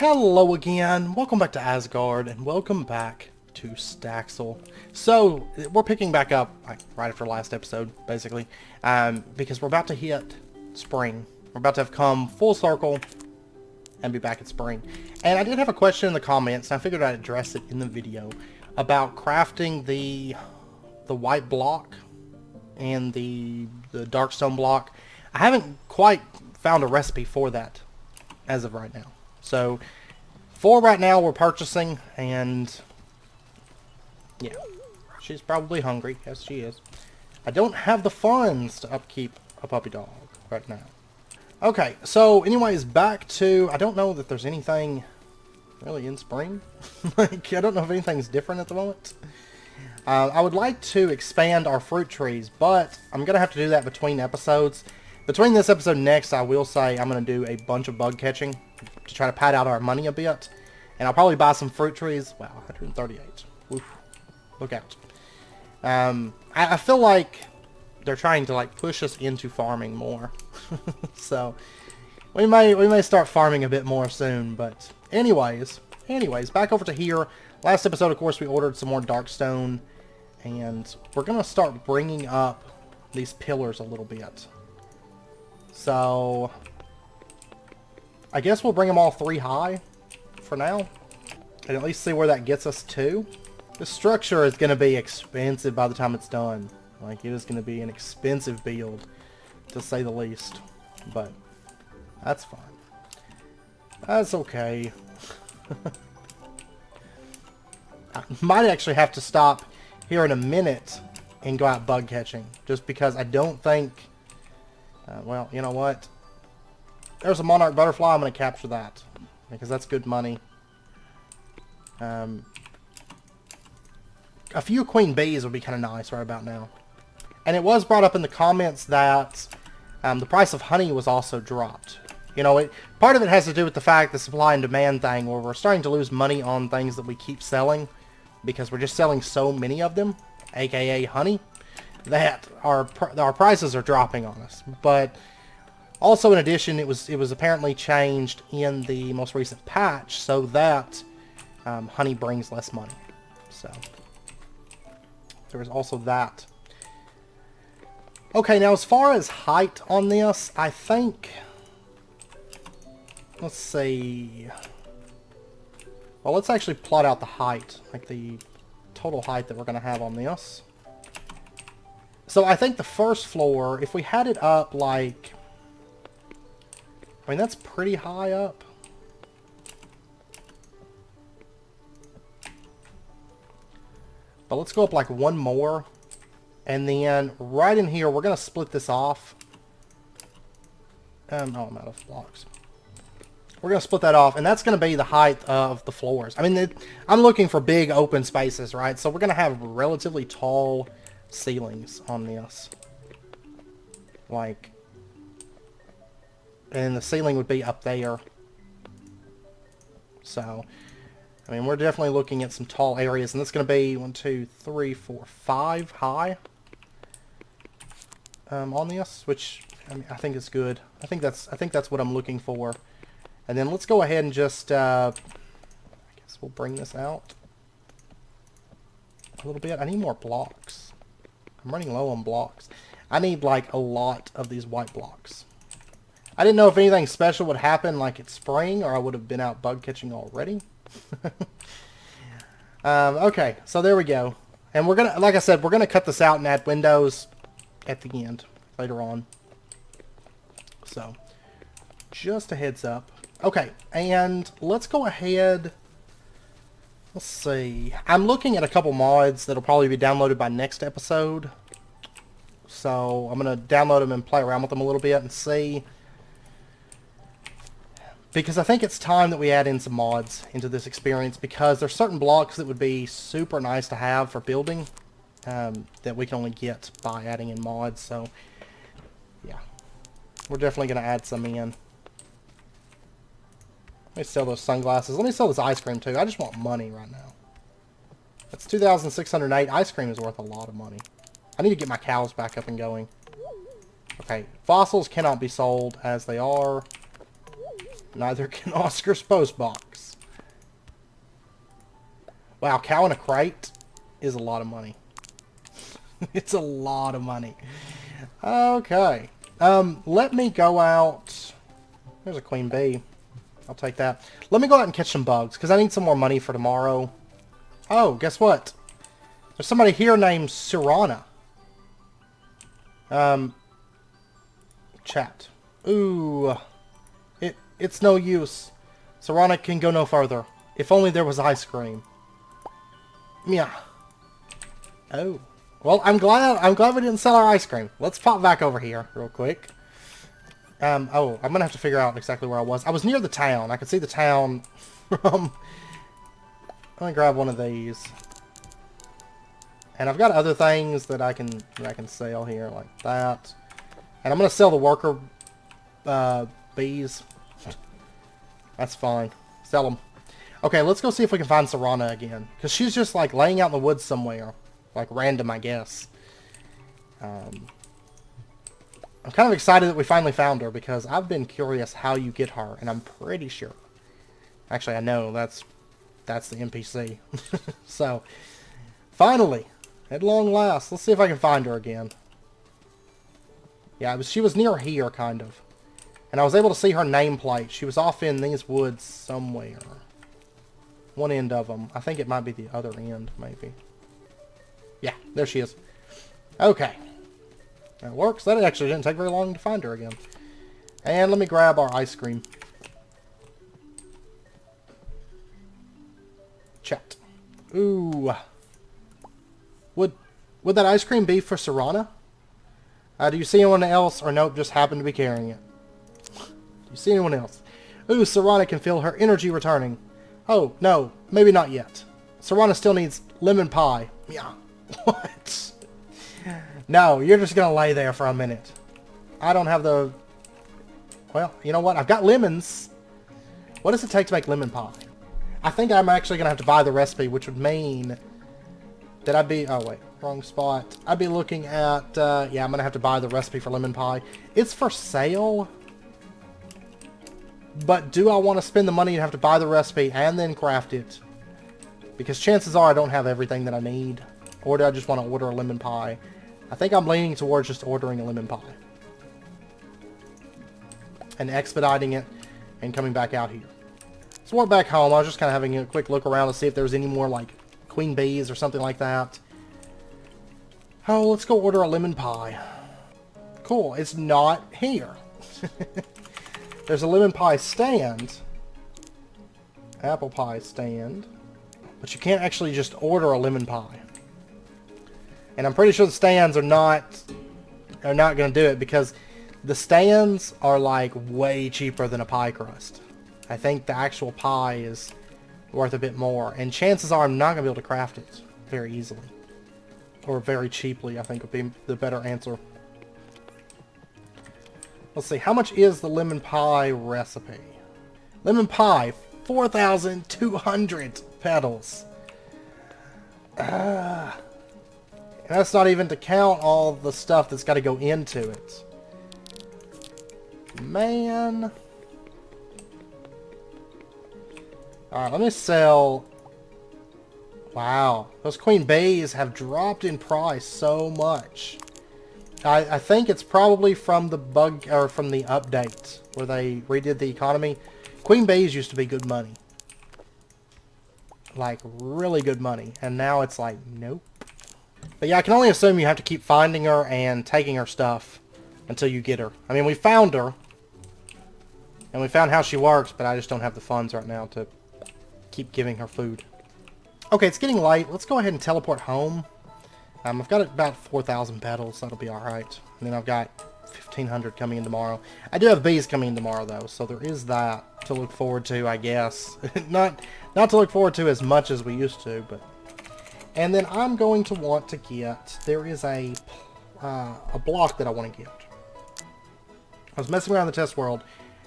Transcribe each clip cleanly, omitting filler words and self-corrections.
Hello again, welcome back to Asgard, and welcome back to Staxel. So, we're picking back up, like, right after last episode, basically, because we're about to hit spring. We're about to have come full circle and be back at spring. And I did have a question in the comments, and I figured I'd address it in the video, about crafting the white block and the dark stone block. I haven't quite found a recipe for that as of right now. So, for right now, we're purchasing, and yeah, she's probably hungry. Yes, she is. I don't have the funds to upkeep a puppy dog right now. Okay, so anyways, back to, I don't know that there's anything really in spring. Like, I don't know if anything's different at the moment. I would like to expand our fruit trees, but I'm going to have to do that between episodes. Between this episode and next, I will say I'm going to do a bunch of bug catching to try to pad out our money a bit. And I'll probably buy some fruit trees. Wow, 138. Oof. Look out. I feel like they're trying to like push us into farming more. So we may start farming a bit more soon. But anyways, back over to here. Last episode, of course, we ordered some more darkstone. And we're going to start bringing up these pillars a little bit. So I guess we'll bring them all 3 high for now, and at least see where that gets us to. This structure is going to be expensive by the time it's done. Like, it is going to be an expensive build, to say the least. But that's fine. That's okay. I might actually have to stop here in a minute and go out bug catching, just because I don't think... well, you know what? There's a monarch butterfly. I'm going to capture that because that's good money. A few queen bees would be kind of nice right about now. And it was brought up in the comments that the price of honey was also dropped. You know, part of it has to do with the fact the supply and demand thing, where we're starting to lose money on things that we keep selling because we're just selling so many of them, aka honey, that our prices are dropping on us. But also, in addition, it was apparently changed in the most recent patch so that honey brings less money. So there was also that. Okay, now as far as height on this, I think, let's see. Well, let's actually plot out the height, like the total height that we're going to have on this. So I think the first floor, if we had it up like... I mean, that's pretty high up. But let's go up like one more. And then right in here, we're going to split this off. Oh, I'm out of blocks. We're going to split that off, and that's going to be the height of the floors. I mean, I'm looking for big open spaces, right? So we're going to have relatively tall ceilings on this. Like, and the ceiling would be up there. So, I mean, we're definitely looking at some tall areas, and that's going to be 1, 2, 3, 4, 5 high on this, which I mean, I think is good. I think that's what I'm looking for. And then let's go ahead and just I guess we'll bring this out a little bit. I need more blocks. I'm running low on blocks. I need like a lot of these white blocks. I didn't know if anything special would happen like it's spring, or I would have been out bug catching already. Okay, so there we go. And we're gonna, like I said, we're gonna cut this out and add windows at the end later on. So just a heads up. Okay, and let's go ahead. Let's see. I'm looking at a couple mods that'll probably be downloaded by next episode. So I'm going to download them and play around with them a little bit and see. Because I think it's time that we add in some mods into this experience, because there's certain blocks that would be super nice to have for building that we can only get by adding in mods. So yeah, we're definitely going to add some in. Let me sell those sunglasses. Let me sell this ice cream too. I just want money right now. That's 2,608. Ice cream is worth a lot of money. I need to get my cows back up and going. Okay, fossils cannot be sold as they are. Neither can Oscar's postbox. Wow, cow in a crate is a lot of money. It's a lot of money. Okay. Let me go out. There's a queen bee. I'll take that. Let me go out and catch some bugs, because I need some more money for tomorrow. Oh, guess what? There's somebody here named Sirana. Chat. Ooh. It's no use. Sirana can go no further. If only there was ice cream. Yeah. Oh. Well, I'm glad we didn't sell our ice cream. Let's pop back over here real quick. Oh, I'm gonna have to figure out exactly where I was. I was near the town. I could see the town from... Let me grab one of these. And I've got other things that I can sell here, like that. And I'm gonna sell the worker bees. That's fine. Sell them. Okay, let's go see if we can find Sirana again. Because she's just, like, laying out in the woods somewhere. Like, random, I guess. I'm kind of excited that we finally found her, because I've been curious how you get her, and I'm pretty sure. Actually, I know that's the NPC. So, finally, at long last, let's see if I can find her again. Yeah, she was near here, kind of. And I was able to see her nameplate. She was off in these woods somewhere. One end of them. I think it might be the other end, maybe. Yeah, there she is. Okay. That works. That actually didn't take very long to find her again. And let me grab our ice cream. Chat. Ooh. Would that ice cream be for Sirana? Do you see anyone else, or nope, just happen to be carrying it? Do you see anyone else? Ooh, Sirana can feel her energy returning. Oh, no, maybe not yet. Sirana still needs lemon pie. Yeah. What? No, you're just gonna lay there for a minute. I don't have the... Well, you know what? I've got lemons. What does it take to make lemon pie? I think I'm actually gonna have to buy the recipe, which would mean that I'd be... Oh, wait. Wrong spot. I'd be looking at... yeah, I'm gonna have to buy the recipe for lemon pie. It's for sale. But do I want to spend the money and have to buy the recipe and then craft it? Because chances are I don't have everything that I need. Or do I just want to order a lemon pie? I think I'm leaning towards just ordering a lemon pie. And expediting it and coming back out here. So we're back home. I was just kind of having a quick look around to see if there was any more like queen bees or something like that. Oh, let's go order a lemon pie. Cool. It's not here. There's a lemon pie stand. Apple pie stand. But you can't actually just order a lemon pie. And I'm pretty sure the stands are not going to do it, because the stands are like way cheaper than a pie crust. I think the actual pie is worth a bit more. And chances are I'm not going to be able to craft it very easily. Or very cheaply, I think would be the better answer. Let's see, how much is the lemon pie recipe? Lemon pie, 4,200 petals. And that's not even to count all the stuff that's got to go into it. Man. Alright, let me sell... Wow, those queen bees have dropped in price so much. I think it's probably from the bug, or from the update where they redid the economy. Queen bees used to be good money. Like, really good money. And now it's like, nope. But yeah, I can only assume you have to keep finding her and taking her stuff until you get her. I mean, we found her. And we found how she works, but I just don't have the funds right now to keep giving her food. Okay, it's getting late. Let's go ahead and teleport home. I've got about 4,000 petals. That'll be alright. And then I've got 1,500 coming in tomorrow. I do have bees coming in tomorrow, though, so there is that to look forward to, I guess. not to look forward to as much as we used to, but... And then I'm going to want to get... There is a block that I want to get. I was messing around the test world.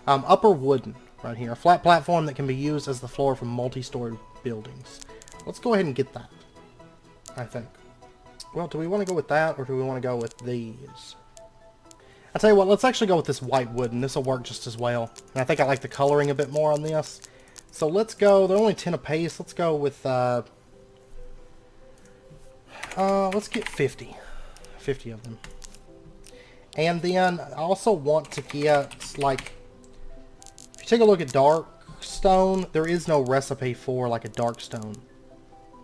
Upper wooden, right here. A flat platform that can be used as the floor for multi-story buildings. Let's go ahead and get that, I think. Well, do we want to go with that, or do we want to go with these? I'll tell you what, let's actually go with this white wood, and this will work just as well. And I think I like the coloring a bit more on this. So let's go, they're only 10 apiece, let's go with, let's get 50. 50 of them. And then I also want to get, like, if you take a look at dark stone, there is no recipe for, like, a dark stone.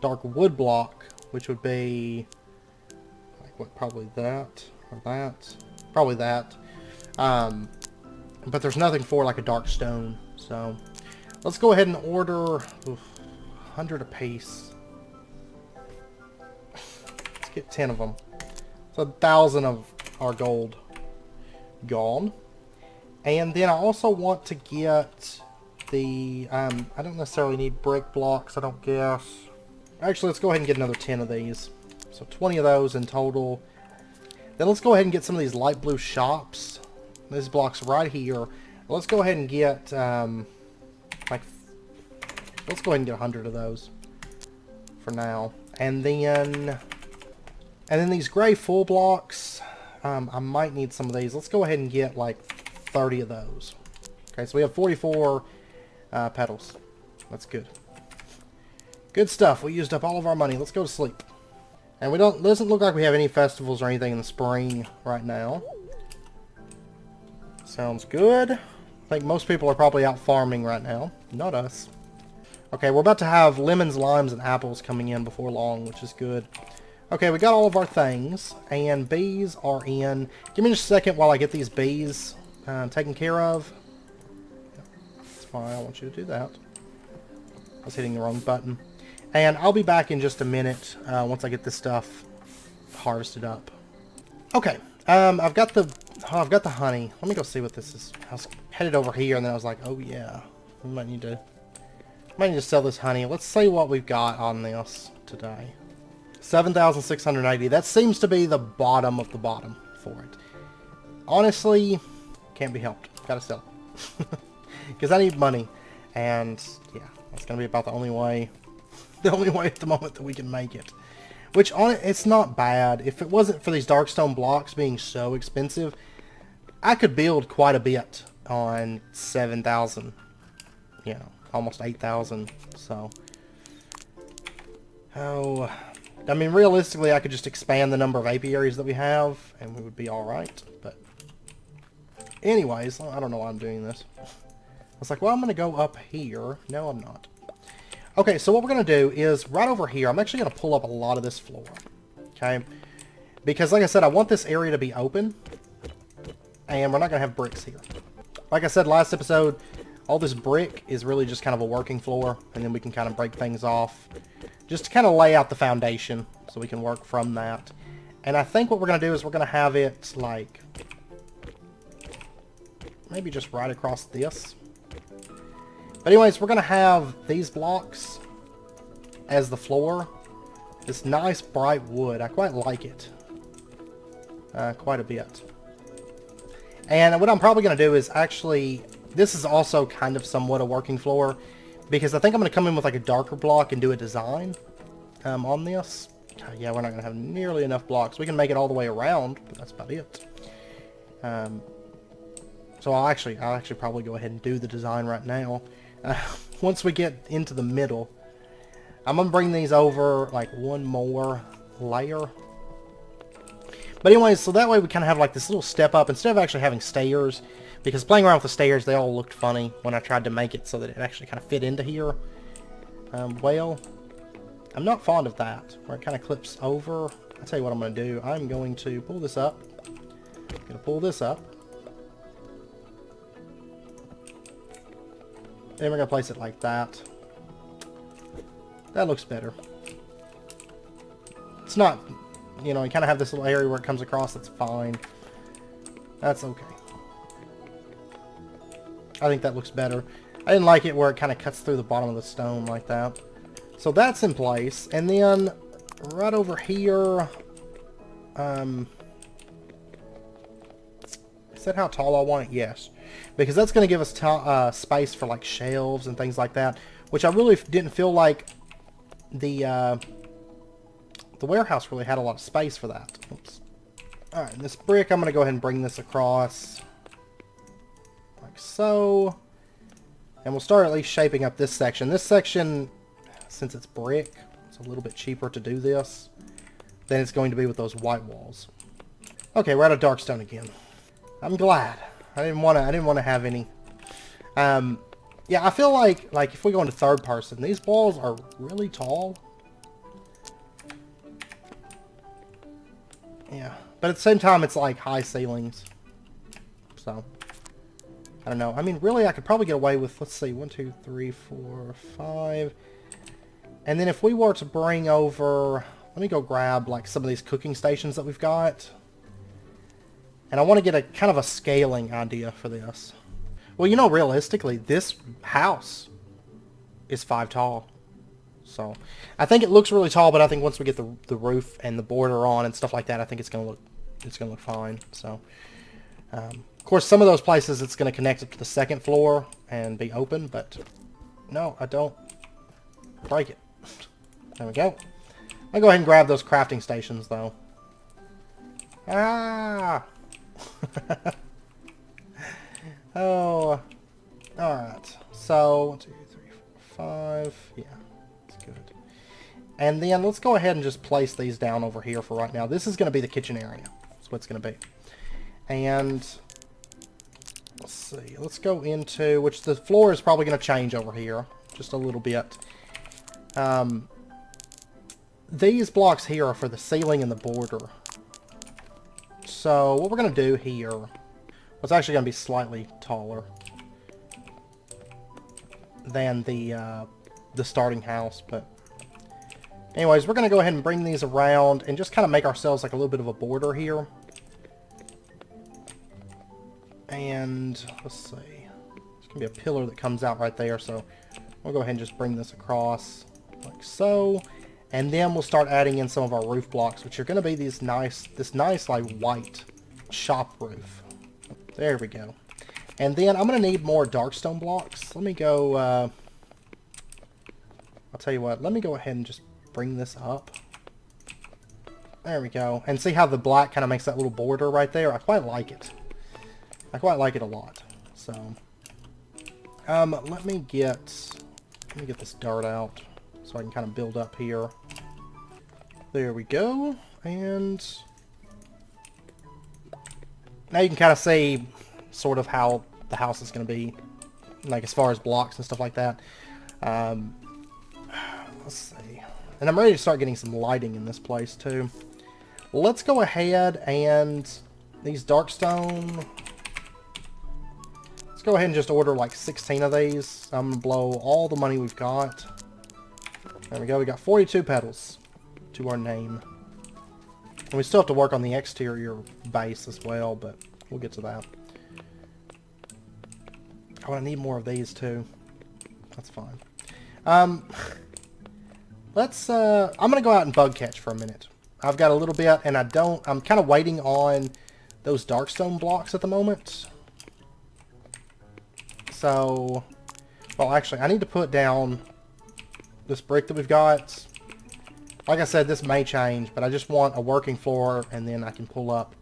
Dark wood block, which would be, like, what, probably that, or that. Probably that. But there's nothing for like a dark stone. So let's go ahead and order 100 apiece. Let's get 10 of them. So 1,000 of our gold gone. And then I also want to get the... I don't necessarily need brick blocks, I don't guess. Actually, let's go ahead and get another 10 of these. So 20 of those in total. Then let's go ahead and get some of these light blue shops. This block's right here. Let's go ahead and get, like, let's go ahead and get 100 of those for now. And then these gray full blocks, I might need some of these. Let's go ahead and get, like, 30 of those. Okay, so we have 44 petals. That's good. Good stuff. We used up all of our money. Let's go to sleep. And doesn't look like we have any festivals or anything in the spring right now. Sounds good. I think most people are probably out farming right now. Not us. Okay, we're about to have lemons, limes, and apples coming in before long, which is good. Okay, we got all of our things, and bees are in. Give me just a second while I get these bees taken care of. That's fine, I want you to do that. I was hitting the wrong button. And I'll be back in just a minute once I get this stuff harvested up. Okay, I've got the honey. Let me go see what this is. I was headed over here, and then I was like, oh yeah, we might need to sell this honey. Let's see what we've got on this today. 7,680. That seems to be the bottom of the bottom for it. Honestly, can't be helped. Gotta sell it. Because I need money, and yeah, that's gonna be about the only way. The only way at the moment that we can make it. Which, it's not bad. If it wasn't for these darkstone blocks being so expensive, I could build quite a bit on 7,000. You know, almost 8,000. So, oh, I mean, realistically, I could just expand the number of apiaries that we have, and we would be alright. But, anyways, I don't know why I'm doing this. I was like, well, I'm going to go up here. No, I'm not. Okay, so what we're going to do is, right over here, I'm actually going to pull up a lot of this floor. Okay? Because, like I said, I want this area to be open. And we're not going to have bricks here. Like I said last episode, all this brick is really just kind of a working floor. And then we can kind of break things off. Just to kind of lay out the foundation. So we can work from that. And I think what we're going to do is we're going to have it, like, maybe just right across this. But anyways, we're going to have these blocks as the floor. This nice bright wood. I quite like it. Quite a bit. And what I'm probably going to do is actually, this is also kind of somewhat a working floor. Because I think I'm going to come in with like a darker block and do a design on this. Yeah, we're not going to have nearly enough blocks. We can make it all the way around, but that's about it. So I'll actually probably go ahead and do the design right now. Once we get into the middle, I'm going to bring these over like one more layer. But anyways, so that way we kind of have like this little step up instead of actually having stairs. Because playing around with the stairs, they all looked funny when I tried to make it so that it actually kind of fit into here. Well, I'm not fond of that, where it kind of clips over. I'll tell you what I'm going to do. I'm going to pull this up. I'm going to pull this up. Then we're going to place it like that. That looks better. It's not, you know, you kind of have this little area where it comes across. That's fine. That's okay. I think that looks better. I didn't like it where it kind of cuts through the bottom of the stone like that. So that's in place. And then right over here, is that how tall I want it? Yes. Because that's going to give us space for like shelves and things like that. Which I really didn't feel like the warehouse really had a lot of space for that. Oops. Alright, this brick, I'm going to go ahead and bring this across. Like so. And we'll start at least shaping up this section. This section, since it's brick, it's a little bit cheaper to do this than it's going to be with those white walls. Okay, we're out of dark stone again. I'm glad. I didn't want to have any. Yeah, I feel like if we go into third person, these walls are really tall. Yeah, but at the same time, it's like high ceilings. So, I don't know. I mean, really, I could probably get away with, let's see, 1, 2, 3, 4, 5. And then if we were to bring over, let me go grab like some of these cooking stations that we've got. And I want to get a kind of a scaling idea for this. Well, you know, realistically, this house is 5 tall. So, I think it looks really tall, but I think once we get the roof and the border on and stuff like that, I think it's gonna look fine. So, of course, some of those places it's gonna connect up to the second floor and be open, but no, I don't break it. There we go. I'll go ahead and grab those crafting stations, though. Ah! Oh. Alright. So, 1, 2, 3, 4, 5. Yeah. Good. And then let's go ahead and just place these down over here for right now. This is going to be the kitchen area. That's what it's going to be. And let's see. Let's go into, which the floor is probably going to change over here just a little bit. These blocks here are for the ceiling and the border. So what we're going to do here, it's actually going to be slightly taller than the starting house, but anyways, we're going to go ahead and bring these around and just kind of make ourselves like a little bit of a border here. And let's see, there's going to be a pillar that comes out right there, so we'll go ahead and just bring this across like so, and then we'll start adding in some of our roof blocks, which are going to be this nice like white shop roof. There we go. And then I'm going to need more darkstone blocks. Let me go, I'll tell you what, let me go ahead and just bring this up. There we go. And see how the black kind of makes that little border right there? I quite like it. I quite like it a lot. So, let me get this dirt out so I can kind of build up here. There we go. And now you can kind of see sort of how the house is going to be, like as far as blocks and stuff like that. Let's see. And I'm ready to start getting some lighting in this place too. Let's go ahead and these darkstone, let's go ahead and just order like 16 of these. I'm going to blow all the money we've got. There we go. We got 42 petals to our name. And we still have to work on the exterior base as well, but we'll get to that. Oh, I need more of these too. That's fine. I'm gonna go out and bug catch for a minute. I've got a little bit, and I'm kind of waiting on those darkstone blocks at the moment. So, well, actually, I need to put down this brick that we've got. Like I said, this may change, but I just want a working floor, and then I can pull up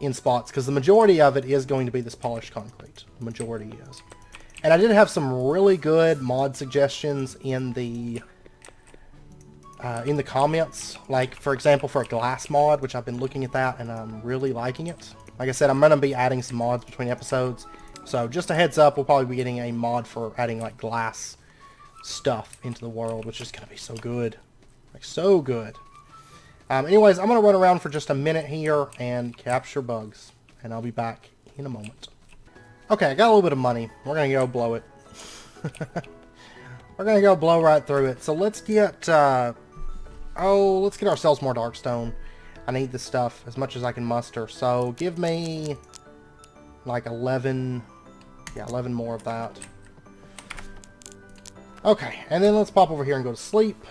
in spots, because the majority of it is going to be this polished concrete. The majority is. And I did have some really good mod suggestions in the comments, like for example for a glass mod, which I've been looking at that and I'm really liking it. Like I said, I'm going to be adding some mods between episodes, so just a heads up, we'll probably be getting a mod for adding like glass stuff into the world, which is going to be so good, like so good. Anyways, I'm going to run around for just a minute here and capture bugs, and I'll be back in a moment. Okay, I got a little bit of money. We're going to go blow it. We're going to go blow right through it. So let's get, let's get ourselves more darkstone. I need this stuff as much as I can muster. So give me like 11 more of that. Okay, and then let's pop over here and go to sleep.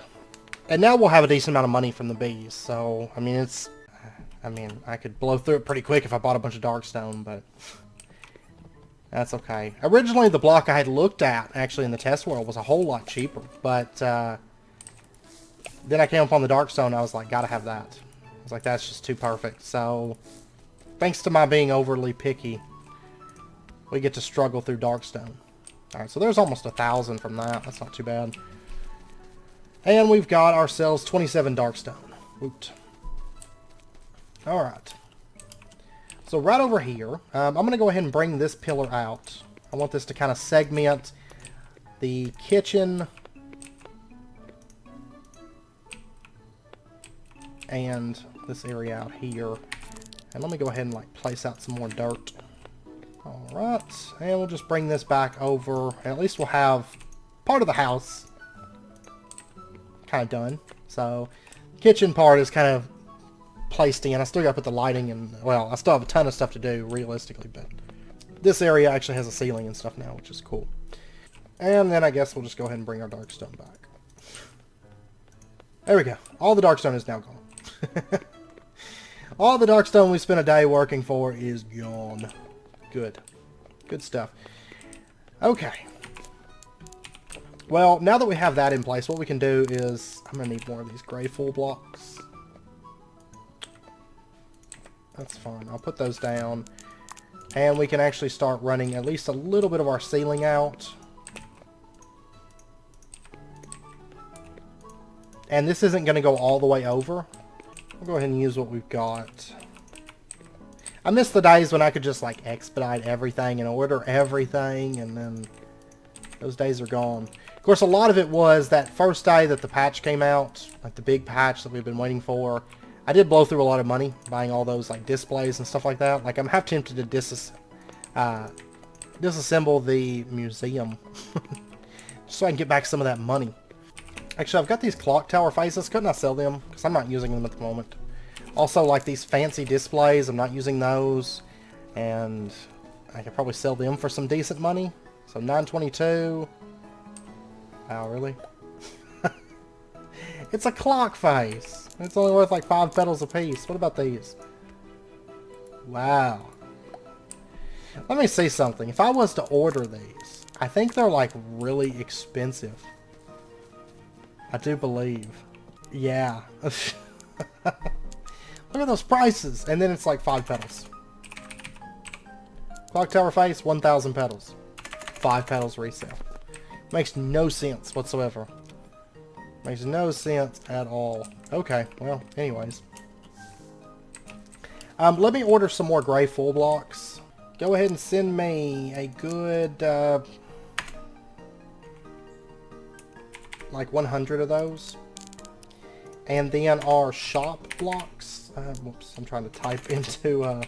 And now we'll have a decent amount of money from the bees. So, I mean, I could blow through it pretty quick if I bought a bunch of darkstone, but that's okay. Originally, the block I had looked at, actually in the test world, was a whole lot cheaper. But then I came upon the darkstone, and I was like, gotta have that. I was like, that's just too perfect. So, Thanks to my being overly picky, we get to struggle through Darkstone. Alright, so there's almost 1,000 from that. That's not too bad. And we've got ourselves 27 Darkstone. Woot. Alright. So right over here, I'm going to go ahead and bring this pillar out. I want this to kind of segment the kitchen and this area out here. And let me go ahead and like place out some more dirt. Alright, and we'll just bring this back over. And at least we'll have part of the house kind of done. So, kitchen part is kind of placed in. I still got to put the lighting in. Well, I still have a ton of stuff to do, realistically, but this area actually has a ceiling and stuff now, which is cool. And then I guess we'll just go ahead and bring our Darkstone back. There we go. All the Darkstone is now gone. All the Darkstone we spent a day working for is gone. Good. Good stuff. Okay. Well, now that we have that in place, what we can do is... I'm going to need more of these gray full blocks. That's fine. I'll put those down. And we can actually start running at least a little bit of our ceiling out. And this isn't going to go all the way over. We'll go ahead and use what we've got. I miss the days when I could just like expedite everything and order everything, and then those days are gone. Of course, a lot of it was that first day that the patch came out, like the big patch that we've been waiting for. I did blow through a lot of money buying all those like displays and stuff like that. Like I'm half tempted to disassemble the museum just so I can get back some of that money. Actually, I've got these clock tower faces. Couldn't I sell them? Because I'm not using them at the moment. Also, like these fancy displays, I'm not using those. And I could probably sell them for some decent money. So 922. Wow, really? It's a clock face. It's only worth like 5 petals a piece. What about these? Wow. Let me see something. If I was to order these, I think they're like really expensive. I do believe. Yeah. Look at those prices. And then it's like 5 petals. Clock tower face, 1,000 petals. 5 petals resale. Makes no sense whatsoever. Makes no sense at all. Okay, well, anyways. Let me order some more gray full blocks. Go ahead and send me a good, like 100 of those. And then our shop blocks. Whoops, I'm trying to type into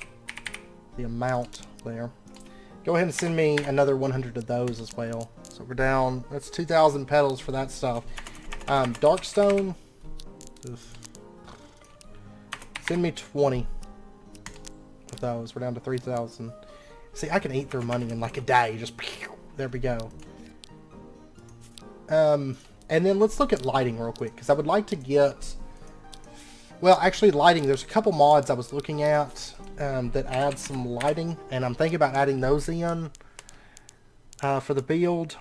the amount there. Go ahead and send me another 100 of those as well. So we're down, that's 2,000 petals for that stuff. Darkstone. Send me 20 of those. We're down to 3,000. See, I can eat through money in like a day. Just, there we go. And then let's look at lighting real quick, because I would like to get... Well, actually lighting, there's a couple mods I was looking at that add some lighting, and I'm thinking about adding those in for the build.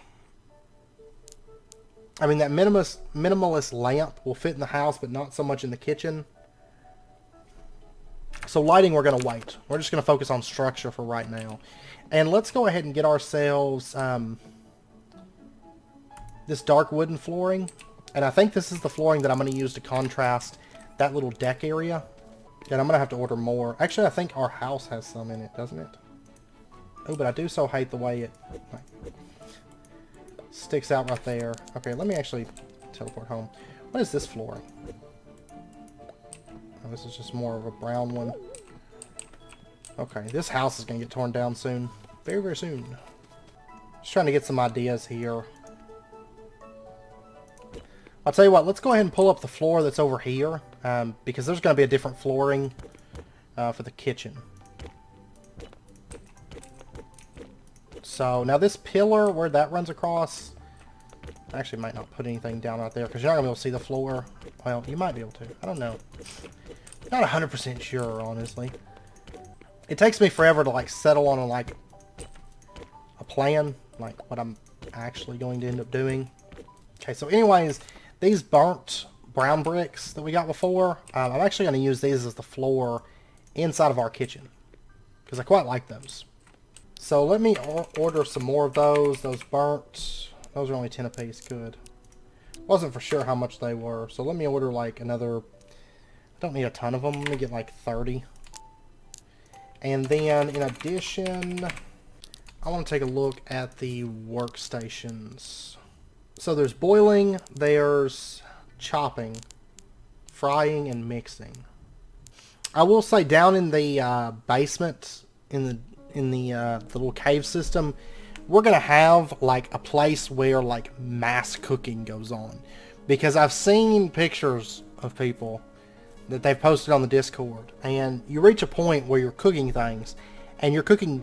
I mean, that minimalist lamp will fit in the house, but not so much in the kitchen. So lighting, we're going to wait. We're just going to focus on structure for right now. And let's go ahead and get ourselves this dark wooden flooring. And I think this is the flooring that I'm going to use to contrast that little deck area. And I'm going to have to order more. Actually, I think our house has some in it, doesn't it? Oh, but I do so hate the way it sticks out right there. Okay, let me actually teleport home. What is this flooring? Oh, this is just more of a brown one. Okay, this house is going to get torn down soon. Very, very soon. Just trying to get some ideas here. I'll tell you what, let's go ahead and pull up the floor that's over here, because there's going to be a different flooring for the kitchen. So, now this pillar, where that runs across, I actually might not put anything down out there, because you're not going to be able to see the floor. Well, you might be able to. I don't know. Not 100% sure, honestly. It takes me forever to, like, settle on, a plan, like, what I'm actually going to end up doing. Okay, so anyways, these burnt brown bricks that we got before, I'm actually going to use these as the floor inside of our kitchen. because I quite like those. So let me order some more of those. Those burnt. Those are only 10 apiece. Good. Wasn't for sure how much they were. So let me order like another... I don't need a ton of them. Let me get like 30. And then in addition, I want to take a look at the workstations. So there's boiling, there's chopping, frying, and mixing. I will say down in the basement, in the little cave system, we're gonna have like a place where like mass cooking goes on, because I've seen pictures of people that they've posted on the Discord, and you reach a point where you're cooking things, and you're cooking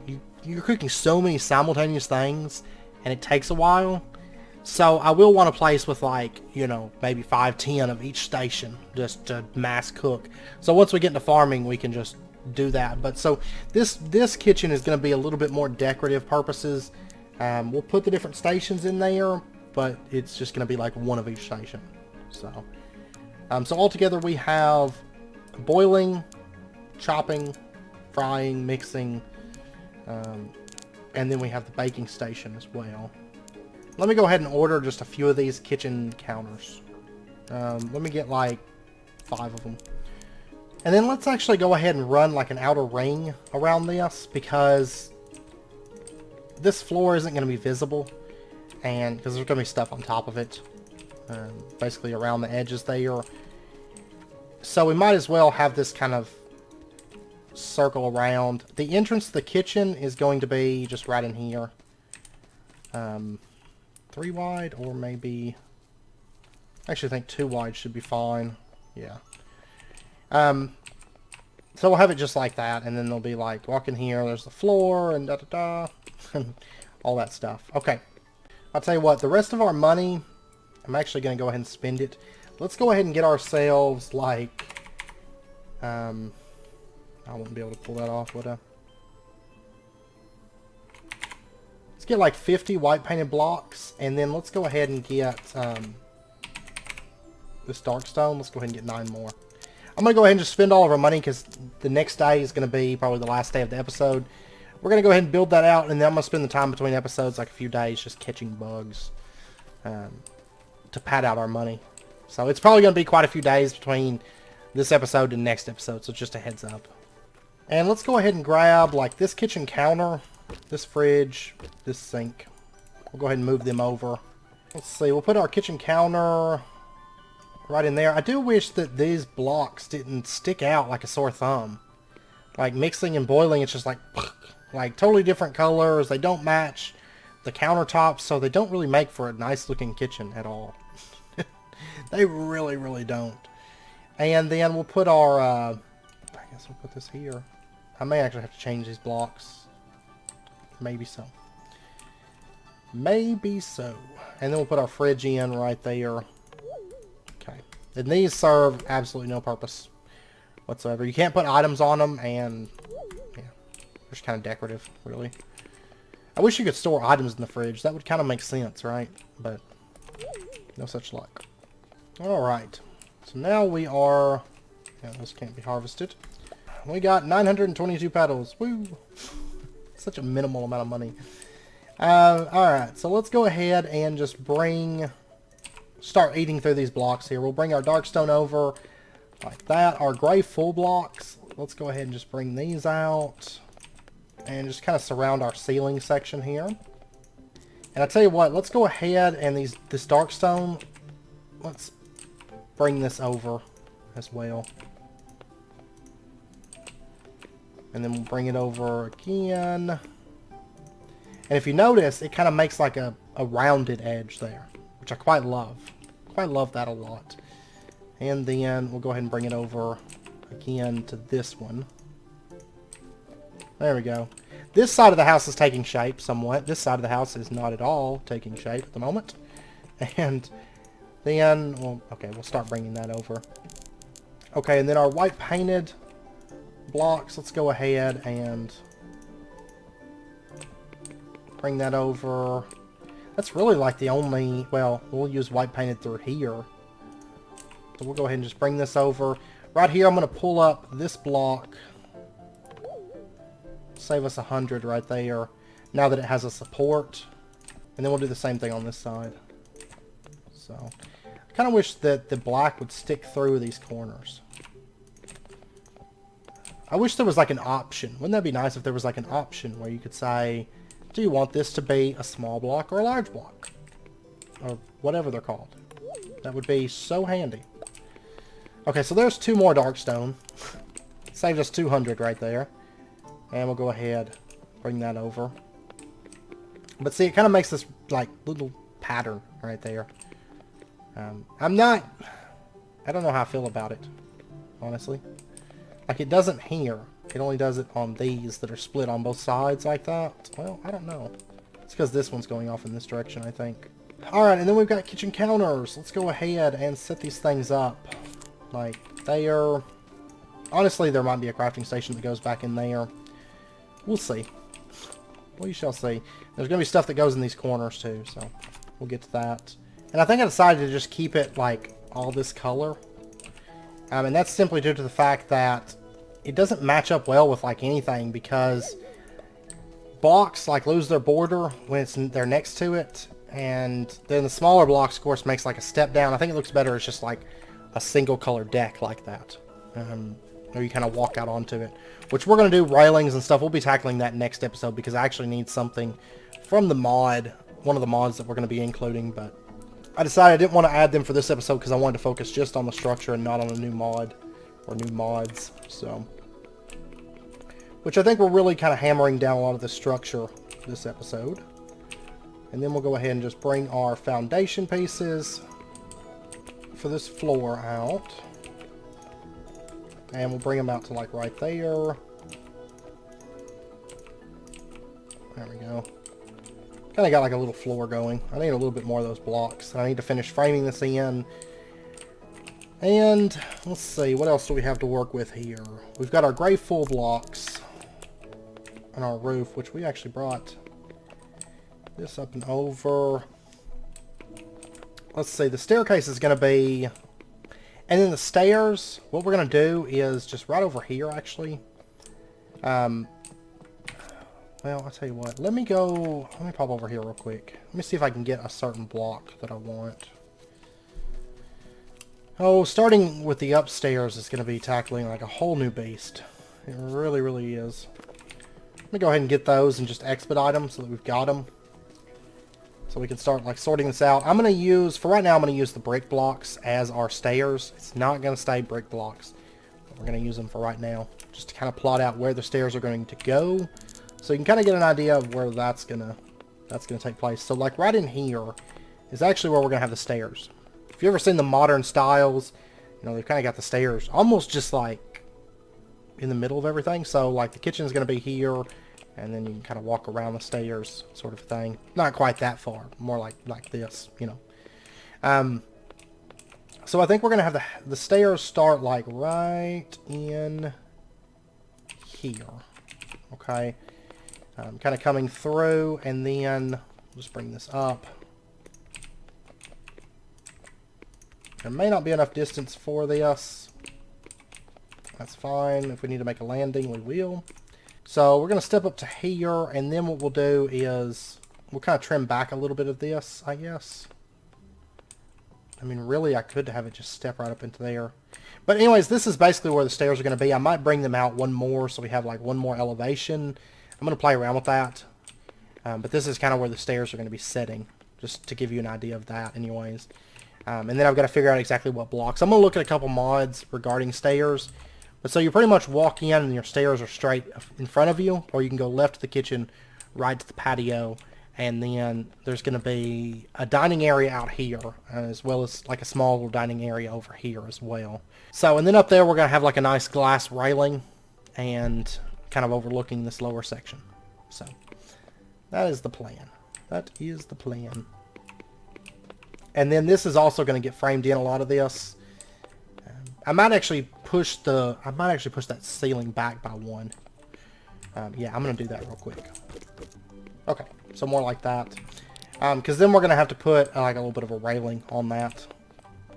so many simultaneous things, and it takes a while. So I will want a place with like, you know, maybe 5, 10 of each station just to mass cook. So once we get into farming, we can just do that. But so this kitchen is going to be a little bit more decorative purposes. We'll put the different stations in there, but it's just going to be like one of each station. So altogether we have boiling, chopping, frying, mixing, and then we have the baking station as well. Let me go ahead and order just a few of these kitchen counters. Let me get like 5 of them. And then let's actually go ahead and run like an outer ring around this, because this floor isn't going to be visible, and because there's going to be stuff on top of it, basically around the edges there. So we might as well have this kind of circle around. The entrance to the kitchen is going to be just right in here. 3 wide, or maybe... I actually think 2 wide should be fine. Yeah. So we'll have it just like that, and then they'll be like, walk in here, there's the floor, and da-da-da, and all that stuff. Okay. I'll tell you what, the rest of our money, I'm actually going to go ahead and spend it. Let's go ahead and get ourselves, like... I wouldn't be able to pull that off, would I? Let's get like 50 white painted blocks, and then let's go ahead and get this dark stone. Let's go ahead and get 9 more. I'm going to go ahead and just spend all of our money, because the next day is going to be probably the last day of the episode. We're going to go ahead and build that out, and then I'm going to spend the time between episodes, like a few days, just catching bugs to pad out our money. So it's probably going to be quite a few days between this episode and next episode, so just a heads up. And let's go ahead and grab like this kitchen counter, this fridge, this sink. We'll go ahead and move them over. Let's see, we'll put our kitchen counter right in there. I do wish that these blocks didn't stick out like a sore thumb. Like mixing and boiling, it's just like totally different colors. They don't match the countertops, so they don't really make for a nice looking kitchen at all. They really, really don't. And then we'll put our, I guess we'll put this here. I may actually have to change these blocks. Maybe so. Maybe so. And then we'll put our fridge in right there. Okay. And these serve absolutely no purpose whatsoever. You can't put items on them, and yeah, they're just kind of decorative, really. I wish you could store items in the fridge. That would kind of make sense, right? But no such luck. Alright. So now we are... Yeah, this can't be harvested. We got 922 petals. Woo! Such a minimal amount of money. Alright, so let's go ahead and just start eating through these blocks here. We'll bring our darkstone over like that. Our gray full blocks, let's go ahead and just bring these out. And just kind of surround our ceiling section here. And I tell you what, let's go ahead and this darkstone, let's bring this over as well. And then we'll bring it over again. And if you notice, it kind of makes like a rounded edge there, which I quite love. Quite love that a lot. And then we'll go ahead and bring it over again to this one. There we go. This side of the house is taking shape somewhat. This side of the house is not at all taking shape at the moment. And then, well, okay, we'll start bringing that over. Okay, and then our white painted blocks, let's go ahead and bring that over. That's really like the only, well, we'll use white painted through here. So we'll go ahead and just bring this over. Right here, I'm going to pull up this block, save us 100 right there. Now that it has a support. And then we'll do the same thing on this side. So, I kind of wish that the black would stick through these corners. I wish there was like an option. Wouldn't that be nice if there was like an option where you could say, do you want this to be a small block or a large block? Or whatever they're called. That would be so handy. Okay, so there's 2 more darkstone. Saved us 200 right there. And we'll go ahead, bring that over. But see, it kind of makes this like little pattern right there. I don't know how I feel about it, honestly. Like, it doesn't here. It only does it on these that are split on both sides like that. Well, I don't know. It's because this one's going off in this direction, I think. Alright, and then we've got kitchen counters. Let's go ahead and set these things up. Like, they are... Honestly, there might be a crafting station that goes back in there. We'll see. We shall see. There's going to be stuff that goes in these corners, too, so we'll get to that. And I think I decided to just keep it, like, all this color. And that's simply due to the fact that it doesn't match up well with, like, anything, because blocks, like, lose their border when they're next to it, and then the smaller blocks, of course, makes, like, a step down. I think it looks better as just, like, a single color deck like that. Or you kind of walk out onto it. Which we're going to do railings and stuff. We'll be tackling that next episode, because I actually need something from the mod, one of the mods that we're going to be including, but I decided I didn't want to add them for this episode because I wanted to focus just on the structure and not on a new mod or new mods. So, which I think we're really kind of hammering down a lot of the structure this episode. And then we'll go ahead and just bring our foundation pieces for this floor out. And we'll bring them out to like right there. There we go. Kind of got like a little floor going. I need a little bit more of those blocks. I need to finish framing this in. And let's see, what else do we have to work with here? We've got our gray full blocks on our roof, which we actually brought this up and over. Let's see, the staircase is going to be... And then the stairs, what we're going to do is just right over here, actually. Well, I'll tell you what. Let me pop over here real quick. Let me see if I can get a certain block that I want. Oh, starting with the upstairs is going to be tackling like a whole new beast. It really, really is. Let me go ahead and get those and just expedite them so that we've got them. So we can start like sorting this out. I'm going to use, for right now, I'm going to use the brick blocks as our stairs. It's not going to stay brick blocks. But we're going to use them for right now. Just to kind of plot out where the stairs are going to go. So you can kind of get an idea of where that's gonna take place. So like right in here is actually where we're gonna have the stairs. If you've ever seen the modern styles, you know, they've kind of got the stairs almost just like in the middle of everything. So like the kitchen's gonna be here, and then you can kind of walk around the stairs, sort of thing. Not quite that far, more like this, you know. So I think we're gonna have the stairs start like right in here. Okay. Kind of coming through, and then just bring this up. There may not be enough distance for this. That's fine. If we need to make a landing, we will. So we're going to step up to here, and then what we'll do is we'll kind of trim back a little bit of this, I guess. I mean, really, I could have it just step right up into there. But anyways, this is basically where the stairs are going to be. I might bring them out one more, so we have like one more elevation. I'm going to play around with that. But this is kind of where the stairs are going to be sitting, just to give you an idea of that anyways. And then I've got to figure out exactly what blocks. I'm going to look at a couple mods regarding stairs. But so you pretty much walk in and your stairs are straight in front of you, or you can go left to the kitchen, right to the patio, and then there's going to be a dining area out here, as well as like a small little dining area over here as well. So, and then up there we're going to have like a nice glass railing, and kind of overlooking this lower section. So that is the plan. That is the plan. And then this is also going to get framed in, a lot of this. I might actually push that ceiling back by one. Yeah, I'm going to do that real quick. Okay, so more like that. Because then we're going to have to put like a little bit of a railing on that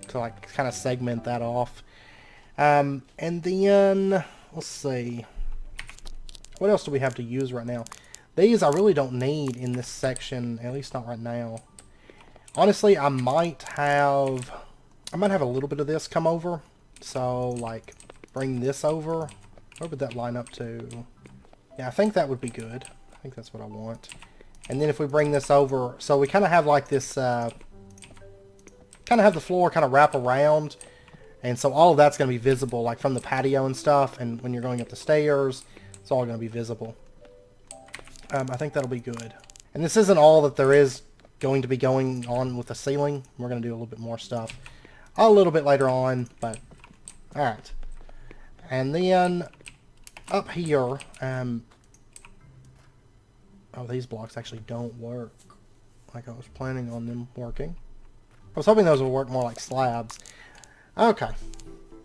to like kind of segment that off. And then let's see. What else do we have to use right now? These I really don't need in this section, at least not right now. Honestly, I might have a little bit of this come over. So, like, bring this over. Where would that line up to? Yeah, I think that would be good. I think that's what I want. And then if we bring this over, so we kind of have like this, kind of have the floor kind of wrap around. And so all of that's going to be visible, like from the patio and stuff. And when you're going up the stairs, it's all going to be visible. I think that'll be good. And this isn't all that there is going to be going on with the ceiling. We're going to do a little bit more stuff a little bit later on, but alright. And then up here, oh, these blocks actually don't work like I was planning on them working. I was hoping those would work more like slabs. Okay.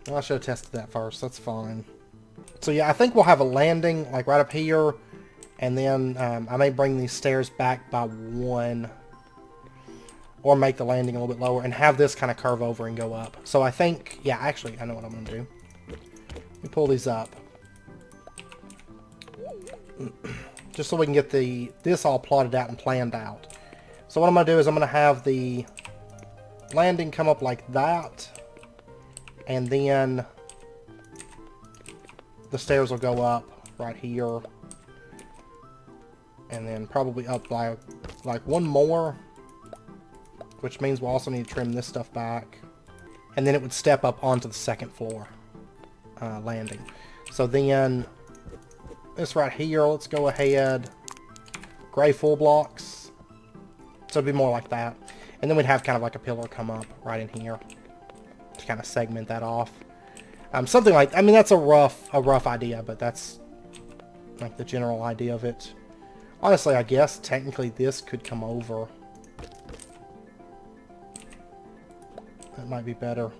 Well, I should have tested that first. That's fine. So yeah, I think we'll have a landing like right up here. And then I may bring these stairs back by one. Or make the landing a little bit lower. And have this kind of curve over and go up. So I think, yeah, actually, I know what I'm going to do. Let me pull these up. Just so we can get this all plotted out and planned out. So what I'm going to do is I'm going to have the landing come up like that. And then the stairs will go up right here. And then probably up by like one more. Which means we'll also need to trim this stuff back. And then it would step up onto the second floor landing. So then this right here, let's go ahead. Gray full blocks. So it'd be more like that. And then we'd have kind of like a pillar come up right in here. To kind of segment that off. Something like, I mean, that's a rough idea, but that's like the general idea of it. Honestly, I guess technically this could come over. That might be better.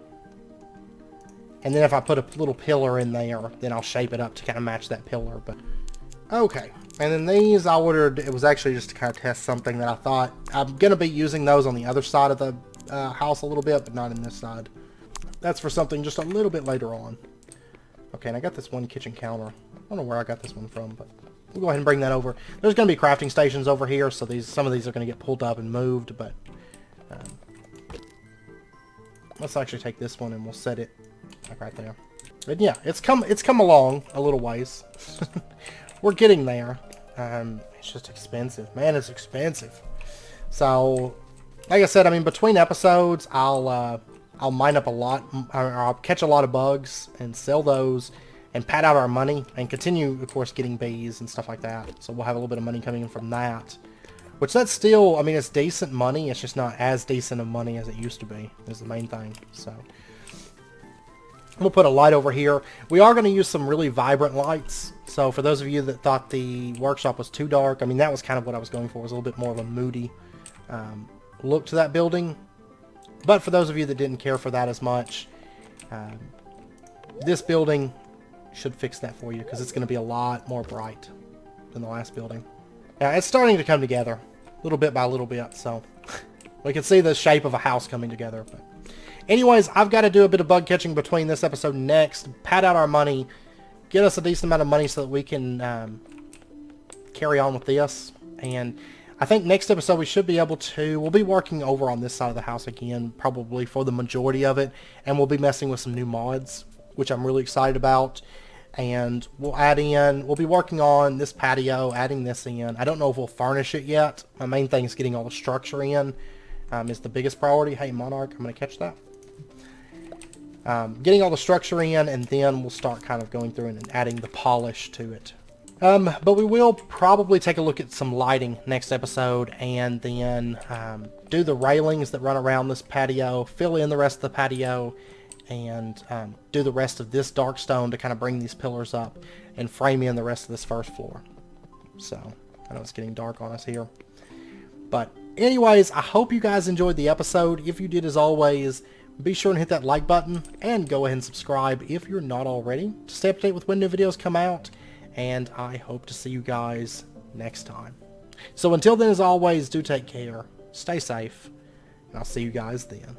And then if I put a little pillar in there, then I'll shape it up to kind of match that pillar. But okay. And then these I ordered, it was actually just to kind of test something that I thought, I'm going to be using those on the other side of the house a little bit, but not in this side. That's for something just a little bit later on. Okay, and I got this one kitchen counter. I don't know where I got this one from, but we'll go ahead and bring that over. There's going to be crafting stations over here, so some of these are going to get pulled up and moved, but let's actually take this one and we'll set it like right there. But yeah, it's come along a little ways. We're getting there. It's just expensive. Man, it's expensive. So, like I said, I mean, between episodes, I'll mine up a lot, or I'll catch a lot of bugs and sell those and pad out our money and continue, of course, getting bees and stuff like that. So we'll have a little bit of money coming in from that. Which that's still, I mean, it's decent money. It's just not as decent of money as it used to be, is the main thing. So we'll put a light over here. We are going to use some really vibrant lights. So for those of you that thought the workshop was too dark, I mean, that was kind of what I was going for. Was a little bit more of a moody look to that building. But for those of you that didn't care for that as much, this building should fix that for you because it's going to be a lot more bright than the last building. Yeah, it's starting to come together little bit by little bit, so we can see the shape of a house coming together. But anyways, I've got to do a bit of bug catching between this episode and next, pad out our money, get us a decent amount of money so that we can carry on with this. And I think next episode we should be able to, we'll be working over on this side of the house again, probably for the majority of it, and we'll be messing with some new mods, which I'm really excited about. And we'll be working on this patio, adding this in. I don't know if we'll furnish it yet. My main thing is getting all the structure in, is the biggest priority. Hey, Monarch, I'm going to catch that. Getting all the structure in, and then we'll start kind of going through and adding the polish to it. But we will probably take a look at some lighting next episode, and then do the railings that run around this patio, fill in the rest of the patio, and do the rest of this dark stone to kind of bring these pillars up and frame in the rest of this first floor. So, I know it's getting dark on us here. But anyways, I hope you guys enjoyed the episode. If you did, as always, be sure and hit that like button and go ahead and subscribe if you're not already to stay up to date with when new videos come out. And I hope to see you guys next time. So until then, as always, do take care, stay safe, and I'll see you guys then.